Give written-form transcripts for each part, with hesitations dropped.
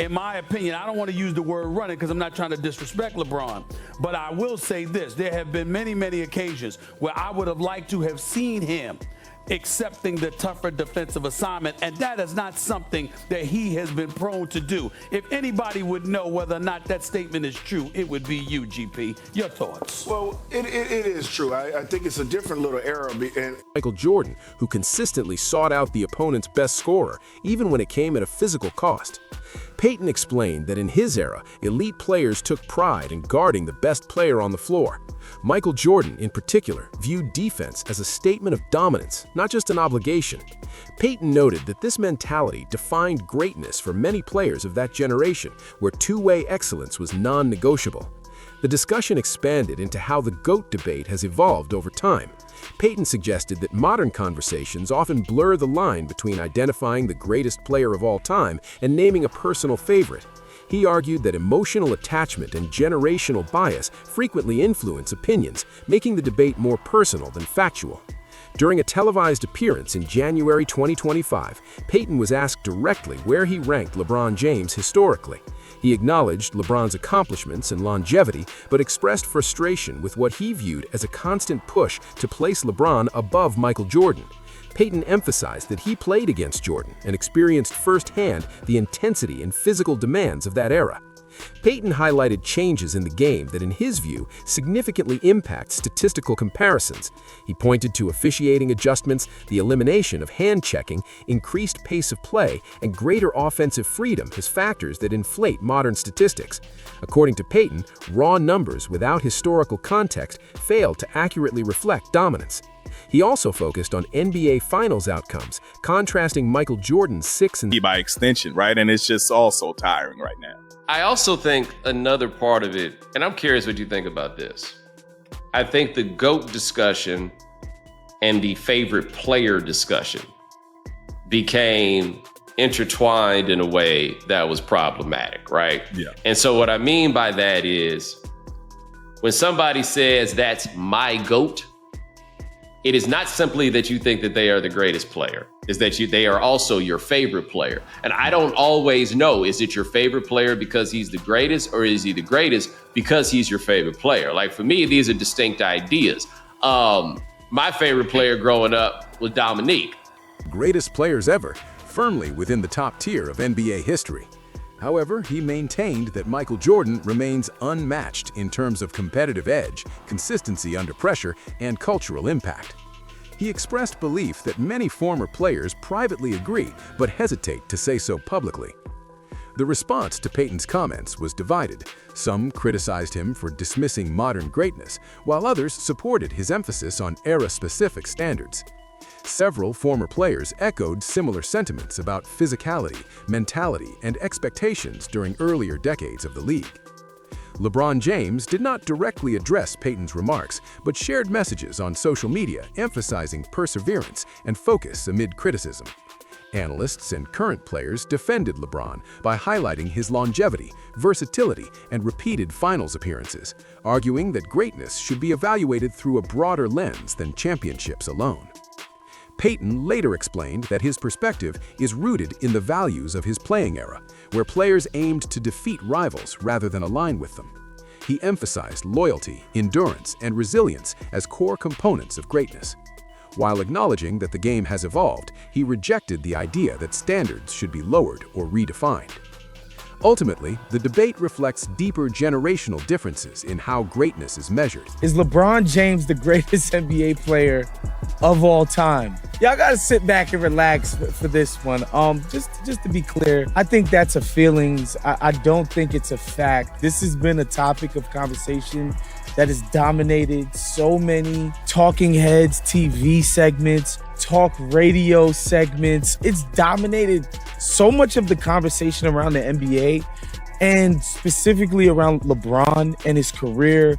In my opinion, I don't want to use the word running because I'm not trying to disrespect LeBron, but I will say this. There have been many, many occasions where I would have liked to have seen him accepting the tougher defensive assignment, and that is not something that he has been prone to do. If anybody would know whether or not that statement is true, it would be you, GP. Your thoughts? Well, it is true. I think it's a different little era. And Michael Jordan, who consistently sought out the opponent's best scorer, even when it came at a physical cost. Payton explained that in his era, elite players took pride in guarding the best player on the floor. Michael Jordan, in particular, viewed defense as a statement of dominance, not just an obligation. Payton noted that this mentality defined greatness for many players of that generation, where two-way excellence was non-negotiable. The discussion expanded into how the GOAT debate has evolved over time. Payton suggested that modern conversations often blur the line between identifying the greatest player of all time and naming a personal favorite. He argued that emotional attachment and generational bias frequently influence opinions, making the debate more personal than factual. During a televised appearance in January 2025, Payton was asked directly where he ranked LeBron James historically. He acknowledged LeBron's accomplishments and longevity, but expressed frustration with what he viewed as a constant push to place LeBron above Michael Jordan. Payton emphasized that he played against Jordan and experienced firsthand the intensity and physical demands of that era. Payton highlighted changes in the game that, in his view, significantly impact statistical comparisons. He pointed to officiating adjustments, the elimination of hand checking, increased pace of play, and greater offensive freedom as factors that inflate modern statistics. According to Payton, raw numbers without historical context fail to accurately reflect dominance. He also focused on NBA Finals outcomes, contrasting Michael Jordan's 6 and by extension, right? And it's just also tiring right now. I also think another part of it, and I'm curious what you think about this. I think the GOAT discussion and the favorite player discussion became intertwined in a way that was problematic, right? Yeah. And so what I mean by that is when somebody says that's my GOAT, it is not simply that you think that they are the greatest player, is that they are also your favorite player. And I don't always know, is it your favorite player because he's the greatest, or is he the greatest because he's your favorite player? Like for me, these are distinct ideas. My favorite player growing up was Dominique. Greatest players ever, firmly within the top tier of NBA history. However, he maintained that Michael Jordan remains unmatched in terms of competitive edge, consistency under pressure, and cultural impact. He expressed belief that many former players privately agree but hesitate to say so publicly. The response to Payton's comments was divided. Some criticized him for dismissing modern greatness, while others supported his emphasis on era-specific standards. Several former players echoed similar sentiments about physicality, mentality, and expectations during earlier decades of the league. LeBron James did not directly address Payton's remarks, but shared messages on social media emphasizing perseverance and focus amid criticism. Analysts and current players defended LeBron by highlighting his longevity, versatility, and repeated finals appearances, arguing that greatness should be evaluated through a broader lens than championships alone. Payton later explained that his perspective is rooted in the values of his playing era, where players aimed to defeat rivals rather than align with them. He emphasized loyalty, endurance, and resilience as core components of greatness. While acknowledging that the game has evolved, he rejected the idea that standards should be lowered or redefined. Ultimately, the debate reflects deeper generational differences in how greatness is measured. Is LeBron James the greatest NBA player of all time? Y'all gotta sit back and relax for this one. Just to be clear, I think that's a feelings. I don't think it's a fact. This has been a topic of conversation that has dominated so many talking heads, TV segments, talk radio segments. It's dominated so much of the conversation around the NBA and specifically around LeBron and his career.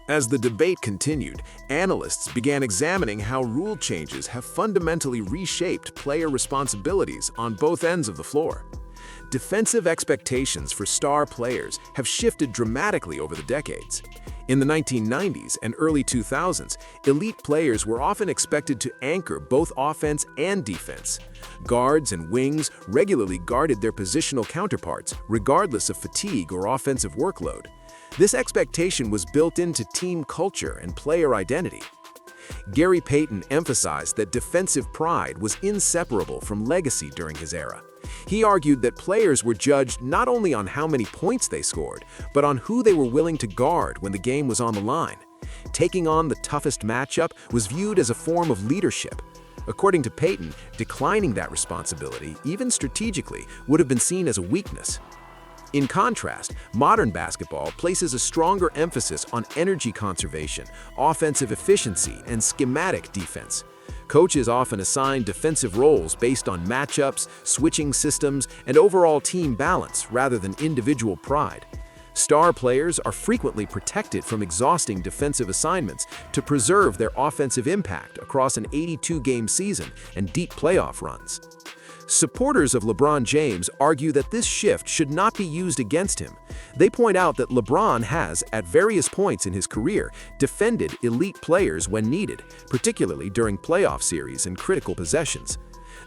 As the debate continued, analysts began examining how rule changes have fundamentally reshaped player responsibilities on both ends of the floor. Defensive expectations for star players have shifted dramatically over the decades. In the 1990s and early 2000s, elite players were often expected to anchor both offense and defense. Guards and wings regularly guarded their positional counterparts, regardless of fatigue or offensive workload. This expectation was built into team culture and player identity. Gary Payton emphasized that defensive pride was inseparable from legacy during his era. He argued that players were judged not only on how many points they scored, but on who they were willing to guard when the game was on the line. Taking on the toughest matchup was viewed as a form of leadership. According to Payton, declining that responsibility, even strategically, would have been seen as a weakness. In contrast, modern basketball places a stronger emphasis on energy conservation, offensive efficiency, and schematic defense. Coaches often assign defensive roles based on matchups, switching systems, and overall team balance rather than individual pride. Star players are frequently protected from exhausting defensive assignments to preserve their offensive impact across an 82-game season and deep playoff runs. Supporters of LeBron James argue that this shift should not be used against him. They point out that LeBron has, at various points in his career, defended elite players when needed, particularly during playoff series and critical possessions.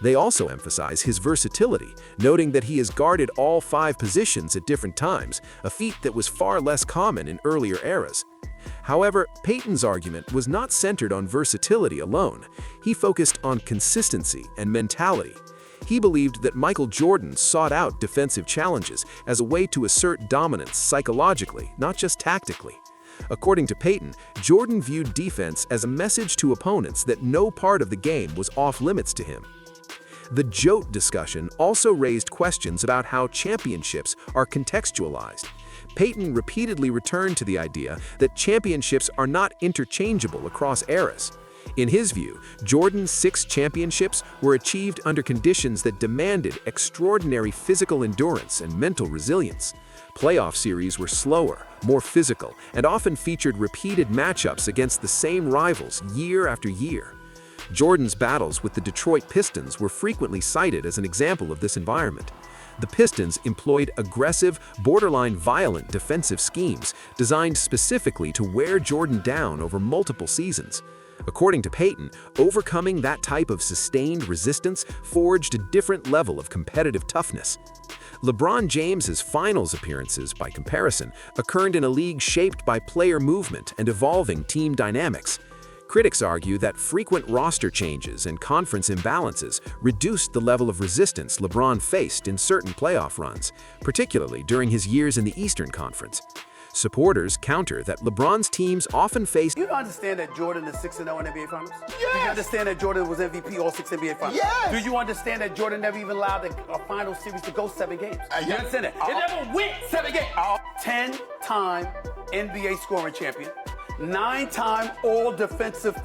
They also emphasize his versatility, noting that he has guarded all 5 positions at different times, a feat that was far less common in earlier eras. However, Payton's argument was not centered on versatility alone. He focused on consistency and mentality. He believed that Michael Jordan sought out defensive challenges as a way to assert dominance psychologically, not just tactically. According to Payton, Jordan viewed defense as a message to opponents that no part of the game was off-limits to him. The GOAT discussion also raised questions about how championships are contextualized. Payton repeatedly returned to the idea that championships are not interchangeable across eras. In his view, Jordan's 6 championships were achieved under conditions that demanded extraordinary physical endurance and mental resilience. Playoff series were slower, more physical, and often featured repeated matchups against the same rivals year after year. Jordan's battles with the Detroit Pistons were frequently cited as an example of this environment. The Pistons employed aggressive, borderline violent defensive schemes designed specifically to wear Jordan down over multiple seasons. According to Payton, overcoming that type of sustained resistance forged a different level of competitive toughness. LeBron James's finals appearances, by comparison, occurred in a league shaped by player movement and evolving team dynamics. Critics argue that frequent roster changes and conference imbalances reduced the level of resistance LeBron faced in certain playoff runs, particularly during his years in the Eastern Conference. Supporters counter that LeBron's teams often face. You understand that Jordan is 6-0 in NBA Finals? Yes. Do you understand that Jordan was MVP all 6 NBA Finals? Yes. Do you understand that Jordan never even allowed a final series to go 7 games? You yes. understand that? It never went 7 games. 10-time NBA scoring champion. 9-time all-defensive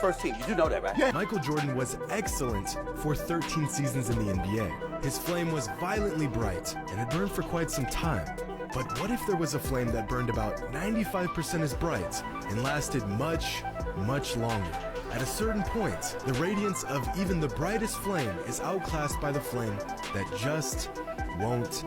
first team. You do know that, right? Yeah. Michael Jordan was excellent for 13 seasons in the NBA. His flame was violently bright, and it burned for quite some time. But what if there was a flame that burned about 95% as bright and lasted much, much longer? At a certain point, the radiance of even the brightest flame is outclassed by the flame that just won't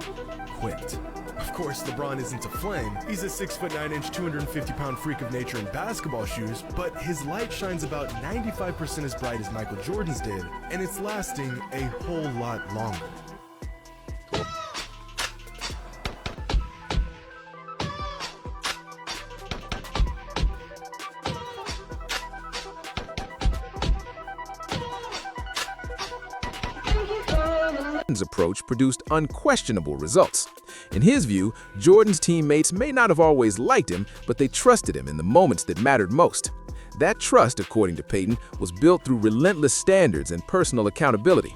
quit. Of course, LeBron isn't a flame. He's a 6'9", 250-pound freak of nature in basketball shoes, but his light shines about 95% as bright as Michael Jordan's did, and it's lasting a whole lot longer. Jordan's approach produced unquestionable results. In his view, Jordan's teammates may not have always liked him, but they trusted him in the moments that mattered most. That trust, according to Payton, was built through relentless standards and personal accountability.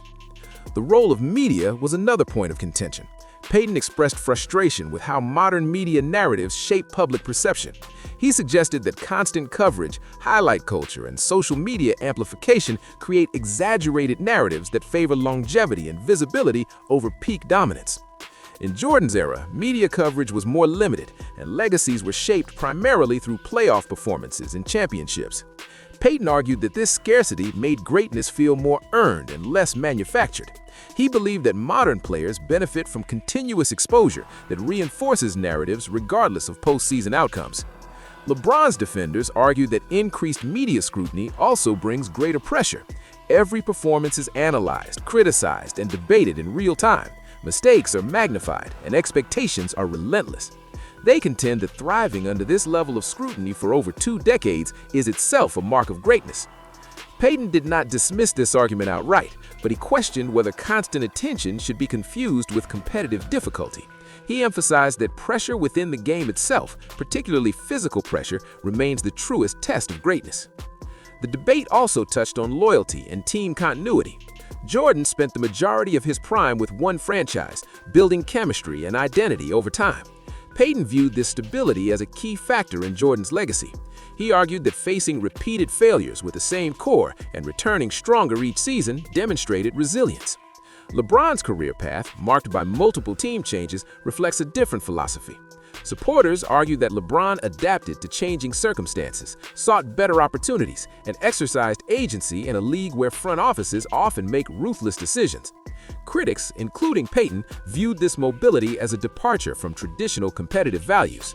The role of media was another point of contention. Payton expressed frustration with how modern media narratives shape public perception. He suggested that constant coverage, highlight culture, and social media amplification create exaggerated narratives that favor longevity and visibility over peak dominance. In Jordan's era, media coverage was more limited, and legacies were shaped primarily through playoff performances and championships. Payton argued that this scarcity made greatness feel more earned and less manufactured. He believed that modern players benefit from continuous exposure that reinforces narratives regardless of postseason outcomes. LeBron's defenders argue that increased media scrutiny also brings greater pressure. Every performance is analyzed, criticized, and debated in real time. Mistakes are magnified, and expectations are relentless. They contend that thriving under this level of scrutiny for over 2 decades is itself a mark of greatness. Payton did not dismiss this argument outright, but he questioned whether constant attention should be confused with competitive difficulty. He emphasized that pressure within the game itself, particularly physical pressure, remains the truest test of greatness. The debate also touched on loyalty and team continuity. Jordan spent the majority of his prime with one franchise, building chemistry and identity over time. Payton viewed this stability as a key factor in Jordan's legacy. He argued that facing repeated failures with the same core and returning stronger each season demonstrated resilience. LeBron's career path, marked by multiple team changes, reflects a different philosophy. Supporters argue that LeBron adapted to changing circumstances, sought better opportunities, and exercised agency in a league where front offices often make ruthless decisions. Critics, including Payton, viewed this mobility as a departure from traditional competitive values.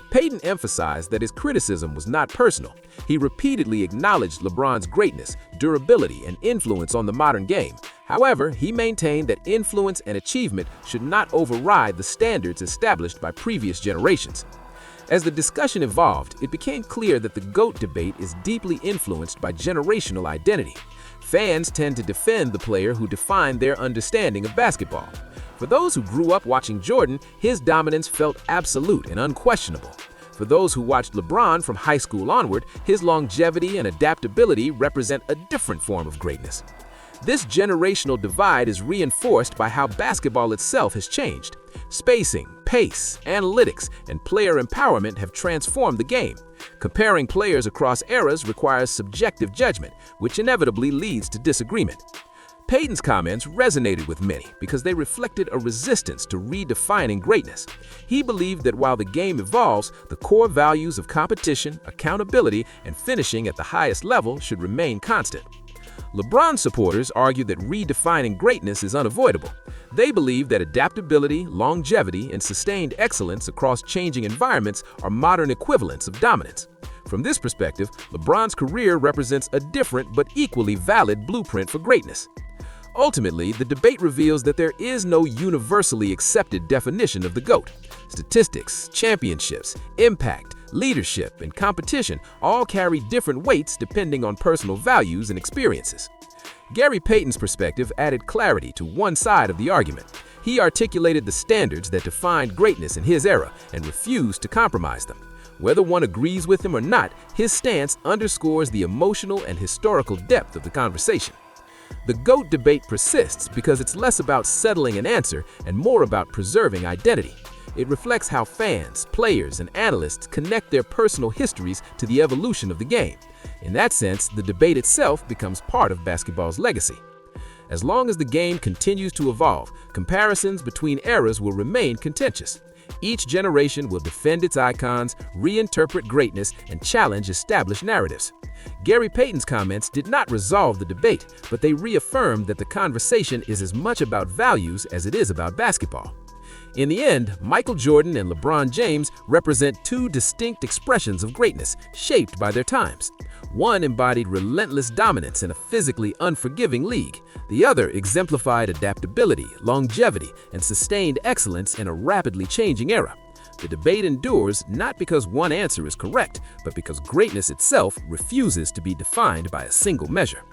Payton emphasized that his criticism was not personal. He repeatedly acknowledged LeBron's greatness, durability, and influence on the modern game. However, he maintained that influence and achievement should not override the standards established by previous generations. As the discussion evolved, it became clear that the GOAT debate is deeply influenced by generational identity. Fans tend to defend the player who defined their understanding of basketball. For those who grew up watching Jordan, his dominance felt absolute and unquestionable. For those who watched LeBron from high school onward, his longevity and adaptability represent a different form of greatness. This generational divide is reinforced by how basketball itself has changed. Spacing, pace, analytics, and player empowerment have transformed the game. Comparing players across eras requires subjective judgment, which inevitably leads to disagreement. Payton's comments resonated with many because they reflected a resistance to redefining greatness. He believed that while the game evolves, the core values of competition, accountability, and finishing at the highest level should remain constant. LeBron supporters argue that redefining greatness is unavoidable. They believe that adaptability, longevity, and sustained excellence across changing environments are modern equivalents of dominance. From this perspective, LeBron's career represents a different but equally valid blueprint for greatness. Ultimately, the debate reveals that there is no universally accepted definition of the GOAT. Statistics, championships, impact, leadership, and competition all carry different weights depending on personal values and experiences. Gary Payton's perspective added clarity to one side of the argument. He articulated the standards that defined greatness in his era and refused to compromise them. Whether one agrees with him or not, his stance underscores the emotional and historical depth of the conversation. The GOAT debate persists because it's less about settling an answer and more about preserving identity. It reflects how fans, players, and analysts connect their personal histories to the evolution of the game. In that sense, the debate itself becomes part of basketball's legacy. As long as the game continues to evolve, comparisons between eras will remain contentious. Each generation will defend its icons, reinterpret greatness, and challenge established narratives. Gary Payton's comments did not resolve the debate, but they reaffirmed that the conversation is as much about values as it is about basketball. In the end, Michael Jordan and LeBron James represent two distinct expressions of greatness, shaped by their times. One embodied relentless dominance in a physically unforgiving league. The other exemplified adaptability, longevity, and sustained excellence in a rapidly changing era. The debate endures not because one answer is correct, but because greatness itself refuses to be defined by a single measure.